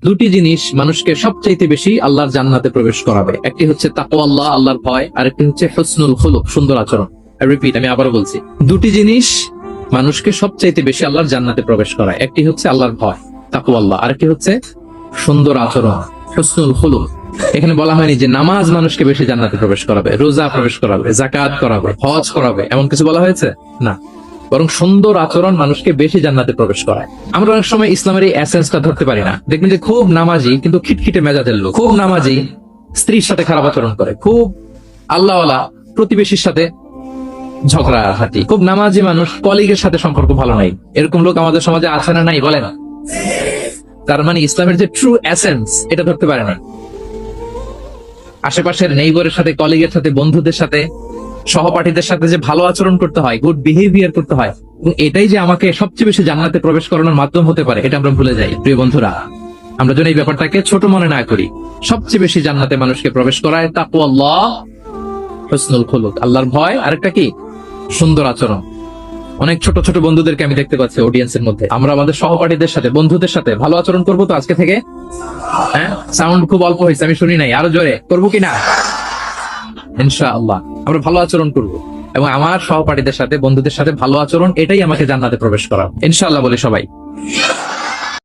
দুটি জিনিস মানুষকে সবচাইতে বেশি আল্লাহর জান্নাতে প্রবেশ করাবে। একটি হচ্ছে তাকওয়াল্লাহ, আল্লাহর ভয়, আর একটি হচ্ছে হুসনুল খুলুক, সুন্দর আচরণ। রিপিট, আমি আবারও বলছি, দুটি জিনিস মানুষকে সবচাইতে বেশি আল্লাহর জান্নাতে প্রবেশ করায়। একটি হচ্ছে আল্লাহর ভয়, তাকওয়াল্লাহ, আর একটি হচ্ছে সুন্দর আচরণ, হুসনুল খুলুক। এখানে বলা হয়নি যে নামাজ মানুষকে বেশি জান্নাতে প্রবেশ করাবে, রোজা প্রবেশ করাবে, যাকাত করাবে, হজ করাবে, এমন কিছু বলা হয়েছে না। বরং সুন্দর আচরণ মানুষকে বেশি জান্নাতে প্রবেশ করায়। আমরা অনেক সময় ইসলামের এই এসেন্সটা ধরতে পারি না। দেখবেন যে খুব নামাজি কিন্তু খিটখিটে মেজাজের লোক, খুব নামাজি স্ত্রীর সাথে খারাপ আচরণ করে, খুব আল্লাহওয়ালা প্রতিবেশীর সাথে ঝগড়াঝাটি, খুব নামাজি মানুষ কলিগের সাথে সম্পর্ক ভালো নাই। এরকম লোক আমাদের সমাজে আছে না নাই বলেন? তার মানে ইসলামের যে ট্রু এসেন্স এটা ধরতে পারে না। আশেপাশের নেইবরের সাথে, কলিগের সাথে, বন্ধুদের সাথে, সহপাঠীদের সাথে যে ভালো আচরণ করতে হয়, গুড বিহেভিয়ার করতে হয়, এবং এটাই যে আমাকে সবচেয়ে বেশি জান্নাতে প্রবেশ করানোর মাধ্যম হতে পারে, এটা আমরা ভুলে যাই। প্রিয় বন্ধুরা, আমরা যেন এই ব্যাপারটাকে ছোট মনে না করি। সবচেয়ে বেশি জান্নাতে মানুষকে প্রবেশ করায় তাকওয়াল্লাহ, হুসনুল খুলুক, আল্লাহর ভয়, আরেকটা কি? সুন্দর আচরণ। অনেক ছোট ছোট বন্ধুদেরকে আমি দেখতে পাচ্ছি অডিয়েন্সের মধ্যে। আমরা আমাদের সহপাঠীদের সাথে, বন্ধুদের সাথে ভালো আচরণ করবো তো আজকে থেকে? হ্যাঁ, সাউন্ড খুব অল্প হয়েছে, আমি শুনি নাই, আরো জোরে করবো কিনা? ইনশাআল্লাহ আমরা ভালো আচরণ করব, এবং আমার সহপাঠীদের সাথে, বন্ধুদের সাথে ভালো আচরণ, এটাই আমাকে জান্নাতে প্রবেশ করা। ইনশাআল্লাহ বলি সবাই।